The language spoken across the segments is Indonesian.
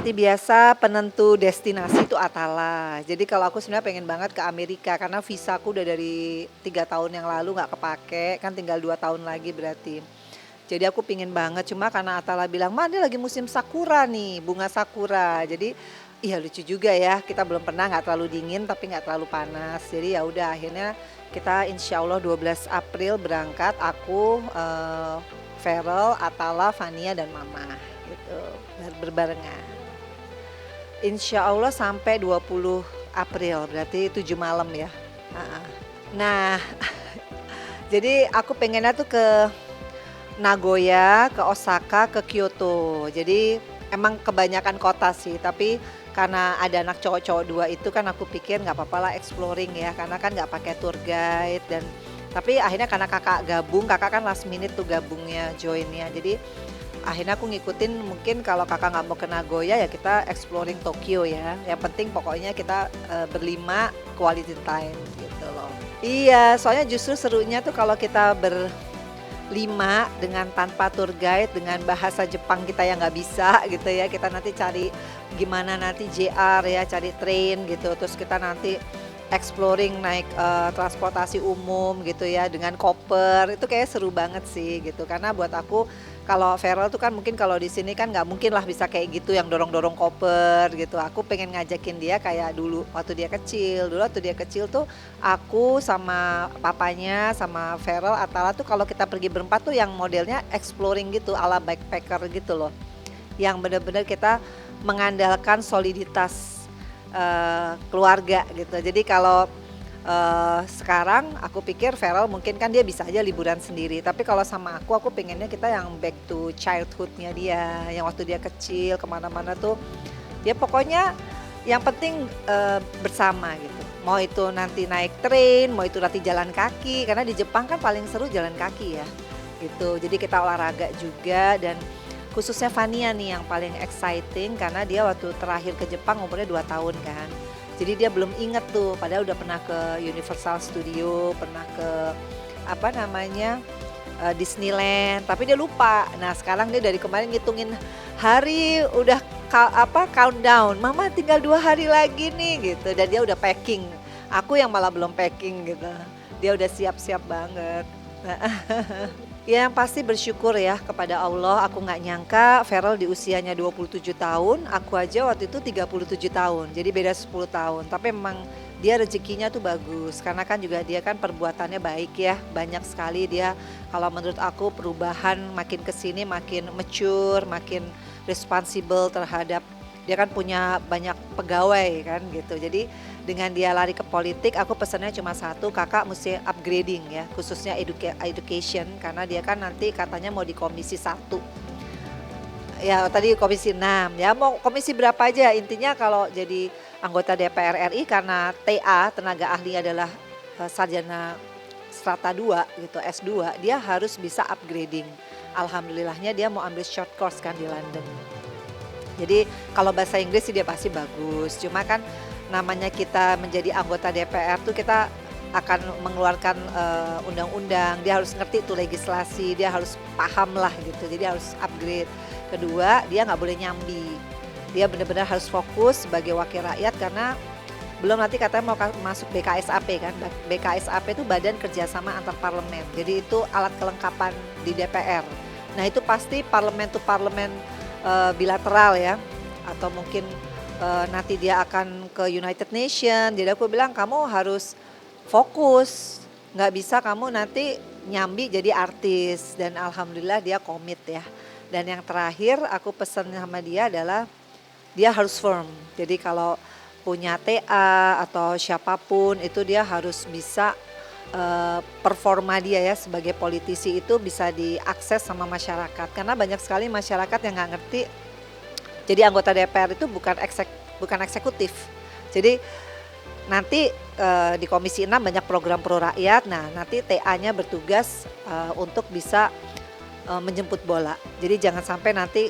seperti biasa penentu destinasi itu Atala. Jadi kalau aku sebenarnya pengen banget ke Amerika karena visaku udah dari 3 tahun yang lalu nggak kepake, kan tinggal 2 tahun lagi berarti. Jadi aku pingin banget, cuma karena Atala bilang, "Ma, ini lagi musim sakura nih, bunga sakura." Jadi, iya lucu juga ya, kita belum pernah nggak terlalu dingin tapi nggak terlalu panas. Jadi ya udah akhirnya kita insya Allah 12 April berangkat, aku, Feral, Atala, Fania, dan Mama gitu, berbarengan. Insya Allah sampai 20 April, berarti 7 malam ya. Heeh. Nah, jadi aku pengennya tuh ke Nagoya, ke Osaka, ke Kyoto. Jadi emang kebanyakan kota sih, tapi karena ada anak cowok-cowok 2 itu kan aku pikir nggak apa-apa lah exploring ya, karena kan nggak pakai tour guide dan tapi akhirnya karena kakak gabung, kakak kan last minute tuh gabungnya, joinnya. Jadi akhirnya aku ngikutin mungkin kalau kakak nggak mau ke Nagoya ya kita exploring Tokyo ya. Yang penting pokoknya kita berlima quality time gitu loh. Iya, soalnya justru serunya tuh kalau kita berlima dengan tanpa tour guide, dengan bahasa Jepang kita yang nggak bisa gitu ya. Kita nanti cari gimana nanti JR ya, cari train gitu. Terus kita nanti exploring naik transportasi umum gitu ya dengan koper. Itu kayak seru banget sih gitu. Karena buat aku kalau Feral tuh kan mungkin kalau di sini kan nggak mungkin lah bisa kayak gitu yang dorong-dorong koper gitu. Aku pengen ngajakin dia kayak dulu waktu dia kecil. Dulu waktu dia kecil tuh aku sama papanya sama Feral Atala tuh kalau kita pergi berempat tuh yang modelnya exploring gitu ala backpacker gitu loh. Yang bener-bener kita mengandalkan soliditas keluarga gitu. Jadi kalau sekarang aku pikir Feral mungkin kan dia bisa aja liburan sendiri, tapi kalau sama aku pengennya kita yang back to childhood-nya dia, yang waktu dia kecil kemana-mana tuh, ya pokoknya yang penting bersama gitu. Mau itu nanti naik train, mau itu nanti jalan kaki, karena di Jepang kan paling seru jalan kaki ya, gitu. Jadi kita olahraga juga dan khususnya Fania nih yang paling exciting karena dia waktu terakhir ke Jepang umurnya 2 tahun kan. Jadi dia belum inget tuh, padahal udah pernah ke Universal Studio, pernah ke apa namanya Disneyland, tapi dia lupa. Nah sekarang dia dari kemarin ngitungin hari udah countdown, Mama tinggal 2 hari lagi nih gitu, dan dia udah packing. Aku yang malah belum packing gitu. Dia udah siap-siap banget. Ya yang pasti bersyukur ya kepada Allah, aku nggak nyangka Feral di usianya 27 tahun, aku aja waktu itu 37 tahun, jadi beda 10 tahun. Tapi memang dia rezekinya tuh bagus, karena kan juga dia kan perbuatannya baik ya, banyak sekali dia kalau menurut aku perubahan makin kesini makin mature, makin responsible terhadap dia kan punya banyak pegawai kan gitu. Jadi dengan dia lari ke politik, aku pesannya cuma satu, kakak mesti upgrading ya, khususnya education karena dia kan nanti katanya mau di komisi 1. Ya tadi komisi 6 ya, mau komisi berapa aja intinya kalau jadi anggota DPR RI karena TA tenaga ahli adalah sarjana strata 2 gitu, S2, dia harus bisa upgrading. Alhamdulillahnya dia mau ambil short course kan di London. Jadi kalau bahasa Inggris sih dia pasti bagus. Cuma kan namanya kita menjadi anggota DPR tuh kita akan mengeluarkan undang-undang. Dia harus ngerti tuh legislasi, dia harus paham lah gitu. Jadi harus upgrade. Kedua, dia nggak boleh nyambi. Dia benar-benar harus fokus sebagai wakil rakyat karena belum nanti katanya mau masuk BKSAP kan. BKSAP itu Badan Kerjasama Antar Parlemen. Jadi itu alat kelengkapan di DPR. Nah itu pasti parlemen to parlemen bilateral ya, atau mungkin nanti dia akan ke United Nation. Jadi aku bilang kamu harus fokus, nggak bisa kamu nanti nyambi jadi artis. Dan alhamdulillah dia komit ya. Dan yang terakhir aku pesan sama dia adalah dia harus firm. Jadi kalau punya TA atau siapapun itu dia harus bisa performa dia ya sebagai politisi itu bisa diakses sama masyarakat karena banyak sekali masyarakat yang nggak ngerti. Jadi anggota DPR itu bukan eksekutif. Jadi nanti di Komisi 6 banyak program pro rakyat. Nah nanti TA-nya bertugas untuk bisa menjemput bola. Jadi jangan sampai nanti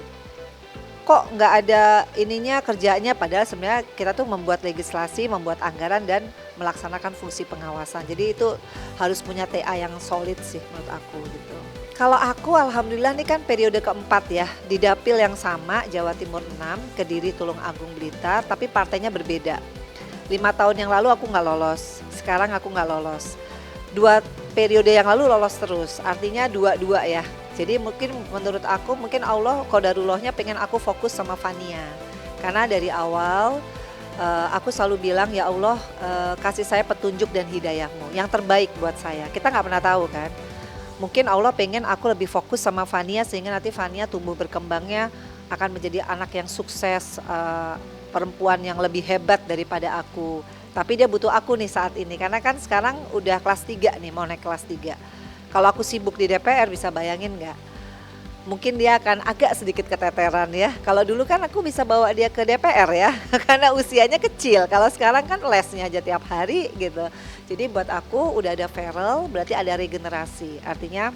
kok nggak ada ininya kerjanya padahal sebenarnya kita tuh membuat legislasi, membuat anggaran dan melaksanakan fungsi pengawasan. Jadi itu harus punya TA yang solid sih menurut aku gitu. Kalau aku alhamdulillah nih kan periode keempat ya, di dapil yang sama Jawa Timur 6, Kediri, Tulung Agung, Blitar, tapi partainya berbeda. 5 tahun yang lalu aku nggak lolos, sekarang aku nggak lolos. 2 periode yang lalu lolos terus, artinya dua-dua ya. Jadi mungkin menurut aku mungkin Allah qadarullahnya pengen aku fokus sama Fania. Karena dari awal aku selalu bilang ya Allah kasih saya petunjuk dan hidayahmu yang terbaik buat saya. Kita nggak pernah tahu kan. Mungkin Allah pengen aku lebih fokus sama Fania sehingga nanti Fania tumbuh berkembangnya akan menjadi anak yang sukses, perempuan yang lebih hebat daripada aku. Tapi dia butuh aku nih saat ini karena kan sekarang udah kelas 3 nih, mau naik kelas 3. Kalau aku sibuk di DPR bisa bayangin nggak? Mungkin dia akan agak sedikit keteteran ya. Kalau dulu kan aku bisa bawa dia ke DPR ya, karena usianya kecil. Kalau sekarang kan lesnya aja tiap hari gitu. Jadi buat aku udah ada Feral, berarti ada regenerasi. Artinya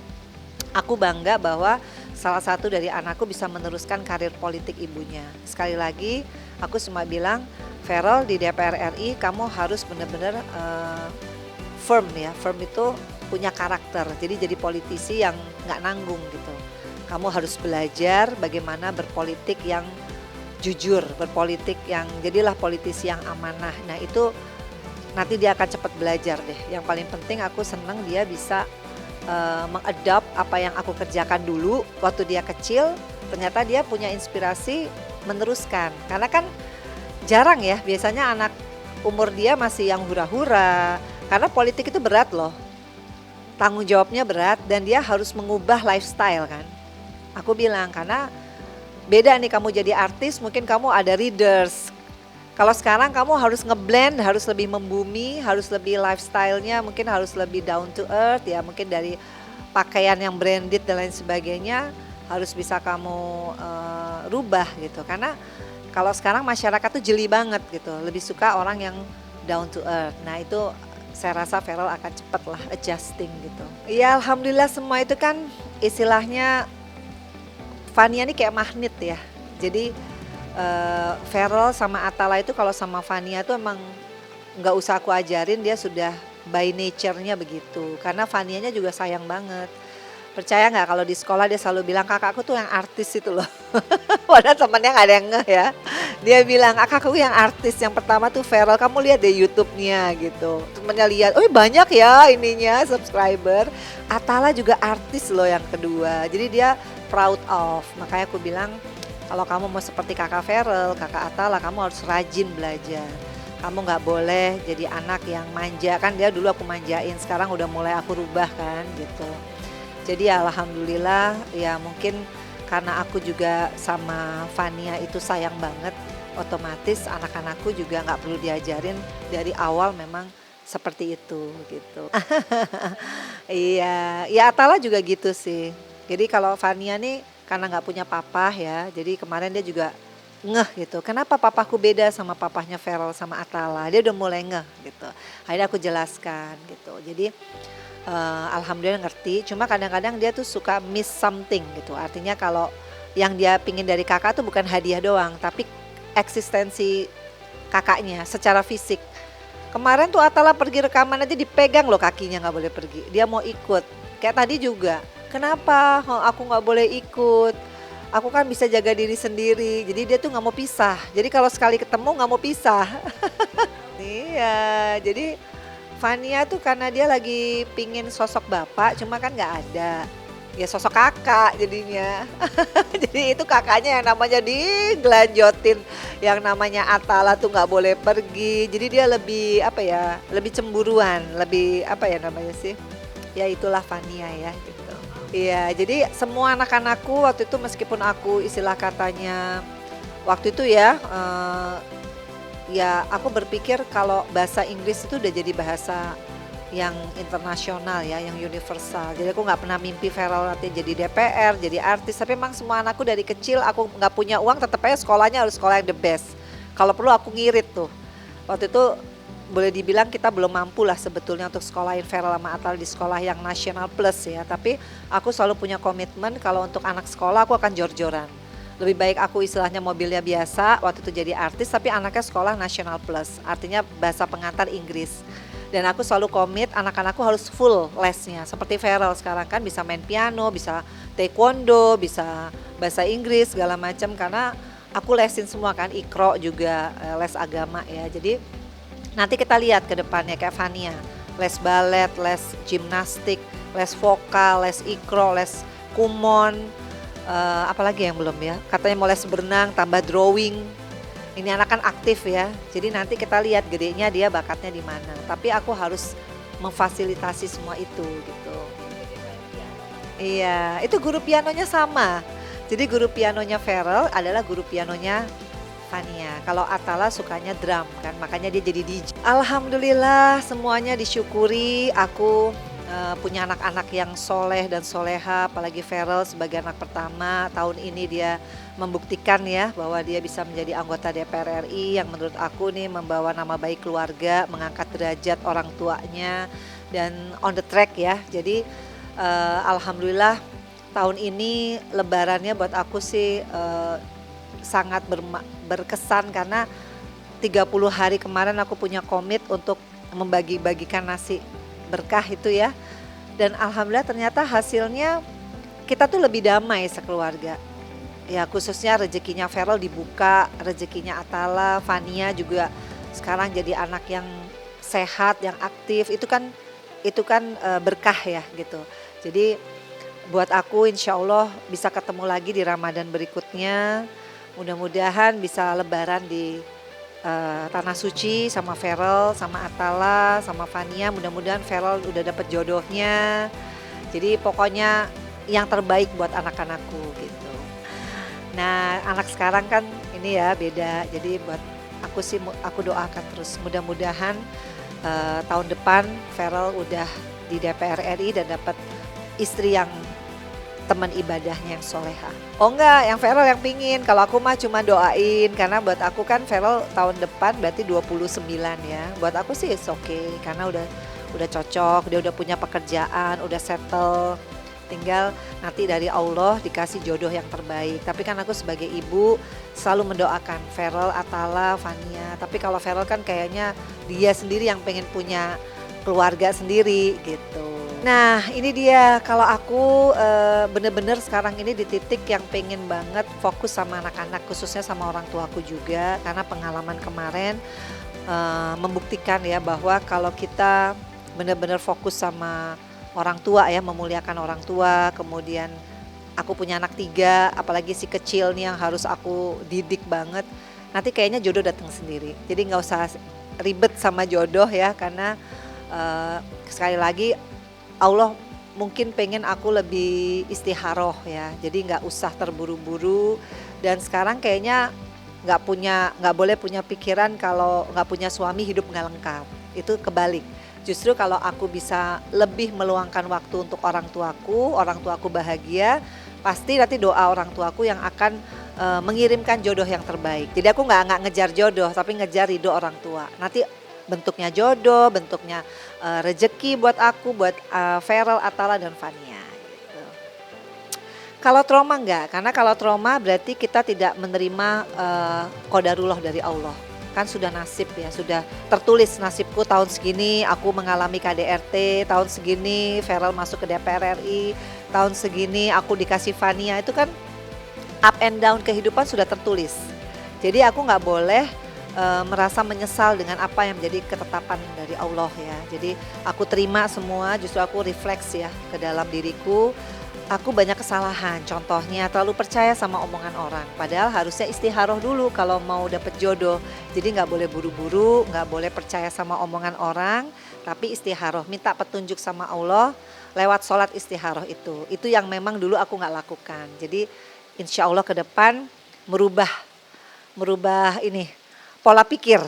aku bangga bahwa salah satu dari anakku bisa meneruskan karir politik ibunya. Sekali lagi aku cuma bilang, Feral di DPR RI kamu harus benar-benar firm ya. Firm itu punya karakter, jadi politisi yang nggak nanggung gitu. Kamu harus belajar bagaimana berpolitik yang jujur, berpolitik yang jadilah politisi yang amanah. Nah itu nanti dia akan cepat belajar deh. Yang paling penting aku senang dia bisa mengadopt apa yang aku kerjakan dulu waktu dia kecil. Ternyata dia punya inspirasi meneruskan. Karena kan jarang ya, biasanya anak umur dia masih yang hura-hura. Karena politik itu berat loh. Tanggung jawabnya berat dan dia harus mengubah lifestyle kan. Aku bilang karena beda nih kamu jadi artis, mungkin kamu ada readers. Kalau sekarang kamu harus ngeblend, harus lebih membumi, harus lebih lifestyle-nya, mungkin harus lebih down to earth ya, mungkin dari pakaian yang branded dan lain sebagainya harus bisa kamu rubah gitu. Karena kalau sekarang masyarakat tuh jeli banget gitu, lebih suka orang yang down to earth. Nah itu saya rasa Feral akan cepat lah adjusting gitu. Ya alhamdulillah semua itu kan istilahnya Fania ini kayak magnet ya. Jadi Feral sama Atala itu kalau sama Fania tuh emang nggak usah aku ajarin, dia sudah by nature-nya begitu. Karena Fanianya juga sayang banget. Percaya nggak kalau di sekolah dia selalu bilang kakakku tuh yang artis itu loh. Padahal temennya nggak ada yang ngeh ya. Dia bilang kakakku yang artis, yang pertama tuh Feral, kamu lihat deh YouTube-nya gitu. Temennya lihat, oh banyak ya ininya subscriber. Atala juga artis loh yang kedua. Jadi dia proud of. Makanya aku bilang kalau kamu mau seperti kakak Feral, kakak Atala, kamu harus rajin belajar. Kamu nggak boleh jadi anak yang manja, kan dia dulu aku manjain, sekarang udah mulai aku rubah kan gitu. Jadi ya alhamdulillah ya mungkin karena aku juga sama Fania itu sayang banget, otomatis anak-anakku juga nggak perlu diajarin dari awal memang seperti itu gitu. Iya, ya Atala juga gitu sih. Jadi kalau Fania nih karena nggak punya papa ya, jadi kemarin dia juga ngeh gitu. Kenapa papaku beda sama papahnya Feral sama Atala? Dia udah mulai ngeh gitu. Akhirnya aku jelaskan gitu. Jadi alhamdulillah ngerti. Cuma kadang-kadang dia tuh suka miss something gitu. Artinya kalau yang dia pingin dari kakak tuh bukan hadiah doang, tapi eksistensi kakaknya secara fisik. Kemarin tuh Atala pergi rekaman aja dipegang loh kakinya, nggak boleh pergi. Dia mau ikut. Kayak tadi juga. Kenapa aku nggak boleh ikut? Aku kan bisa jaga diri sendiri. Jadi dia tuh nggak mau pisah. Jadi kalau sekali ketemu nggak mau pisah. Iya, jadi Fania tuh karena dia lagi pingin sosok bapak, cuma kan nggak ada. Ya sosok kakak jadinya. Jadi itu kakaknya yang namanya digelanjotin, yang namanya Atala tuh nggak boleh pergi. Jadi dia lebih apa ya, lebih cemburuan, lebih apa ya namanya sih? Ya itulah Fania ya gitu. Iya, jadi semua anak-anakku waktu itu meskipun aku istilah katanya waktu itu ya, ya aku berpikir kalau bahasa Inggris itu udah jadi bahasa yang internasional ya, yang universal. Jadi aku nggak pernah mimpi Feral nanti jadi DPR, jadi artis. Tapi memang semua anakku dari kecil aku nggak punya uang, tetap aja sekolahnya harus sekolah yang the best. Kalau perlu aku ngirit tuh. Waktu itu boleh dibilang kita belum mampu lah sebetulnya untuk sekolahin Feral sama Atal di sekolah yang nasional plus ya. Tapi aku selalu punya komitmen kalau untuk anak sekolah aku akan jor-joran. Lebih baik aku istilahnya mobilnya biasa waktu itu jadi artis, tapi anaknya sekolah nasional plus. Artinya bahasa pengantar Inggris. Dan aku selalu komit anak-anakku harus full lesnya. Seperti Farel sekarang kan bisa main piano, bisa taekwondo, bisa bahasa Inggris segala macam karena aku lesin semua kan, ikro juga les agama ya. Jadi nanti kita lihat ke depannya kayak Fania, les balet, les gimnastik, les vokal, les ikro, les kumon, apalagi yang belum ya. Katanya mau les berenang, tambah drawing. Ini anak kan aktif ya, jadi nanti kita lihat gedenya dia bakatnya di mana. Tapi aku harus memfasilitasi semua itu gitu. Iya, itu guru pianonya sama. Jadi guru pianonya Farel adalah guru pianonya Fania. Kalau Atala sukanya drum kan, makanya dia jadi DJ. Alhamdulillah semuanya disyukuri. Aku punya anak-anak yang soleh dan soleha, apalagi Farel sebagai anak pertama. Tahun ini dia membuktikan ya bahwa dia bisa menjadi anggota DPR RI yang menurut aku nih membawa nama baik keluarga, mengangkat derajat orang tuanya dan on the track ya. Jadi alhamdulillah tahun ini lebarannya buat aku sih sangat berkesan karena 30 hari kemarin aku punya komit untuk membagi-bagikan nasi berkah itu ya. Dan alhamdulillah ternyata hasilnya kita tuh lebih damai sekeluarga. Ya khususnya rezekinya Farel dibuka, rezekinya Atala, Fania juga sekarang jadi anak yang sehat, yang aktif. Itu kan berkah ya gitu. Jadi buat aku insya Allah bisa ketemu lagi di Ramadan berikutnya. Mudah-mudahan bisa lebaran di Tanah Suci sama Farel, sama Atala, sama Fania. Mudah-mudahan Farel udah dapet jodohnya. Jadi pokoknya yang terbaik buat anak-anakku gitu. Nah anak sekarang kan ini ya beda. Jadi buat aku sih aku doakan terus. Mudah-mudahan tahun depan Farel udah di DPR RI dan dapat istri yang teman ibadahnya yang soleha. Oh enggak, yang Farel yang pingin. Kalau aku mah cuma doain karena buat aku kan Farel tahun depan berarti 29 ya. Buat aku sih it's okay karena udah cocok, dia udah punya pekerjaan, udah settle. Tinggal nanti dari Allah dikasih jodoh yang terbaik. Tapi kan aku sebagai ibu selalu mendoakan Farel, Atala, Fania. Tapi kalau Farel kan kayaknya dia sendiri yang pengen punya keluarga sendiri gitu. Nah ini dia kalau aku bener-bener sekarang ini di titik yang pengen banget fokus sama anak-anak khususnya sama orang tuaku juga karena pengalaman kemarin membuktikan ya bahwa kalau kita bener-bener fokus sama orang tua ya memuliakan orang tua, kemudian aku punya anak 3 apalagi si kecil nih yang harus aku didik banget, nanti kayaknya jodoh datang sendiri. Jadi nggak usah ribet sama jodoh ya karena sekali lagi Allah mungkin pengen aku lebih istiharoh ya, jadi nggak usah terburu-buru. Dan sekarang kayaknya nggak boleh punya pikiran kalau nggak punya suami hidup nggak lengkap. Itu kebalik. Justru kalau aku bisa lebih meluangkan waktu untuk orang tuaku bahagia, pasti nanti doa orang tuaku yang akan mengirimkan jodoh yang terbaik. Jadi aku nggak ngejar jodoh, tapi ngejar ridho orang tua. Nanti bentuknya jodoh, bentuknya rezeki buat aku, buat Farel, Atala dan Fania. Gitu. Kalau trauma enggak, karena kalau trauma berarti kita tidak menerima qadarullah dari Allah. Kan sudah nasib ya, sudah tertulis nasibku tahun segini aku mengalami KDRT, tahun segini Farel masuk ke DPR RI, tahun segini aku dikasih Fania, itu kan up and down kehidupan sudah tertulis. Jadi aku nggak boleh merasa menyesal dengan apa yang menjadi ketetapan dari Allah ya. Jadi aku terima semua, justru aku refleks ya ke dalam diriku. Aku banyak kesalahan, contohnya terlalu percaya sama omongan orang. Padahal harusnya istiharoh dulu kalau mau dapet jodoh. Jadi nggak boleh buru-buru, nggak boleh percaya sama omongan orang, tapi istiharoh, minta petunjuk sama Allah lewat sholat istiharoh itu. Itu yang memang dulu aku nggak lakukan. Jadi insya Allah ke depan merubah ini pola pikir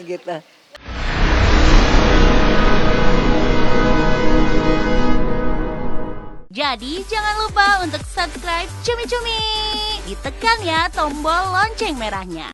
gitu. Jadi jangan lupa untuk subscribe Cumi Cumi. Ditekan ya tombol lonceng merahnya.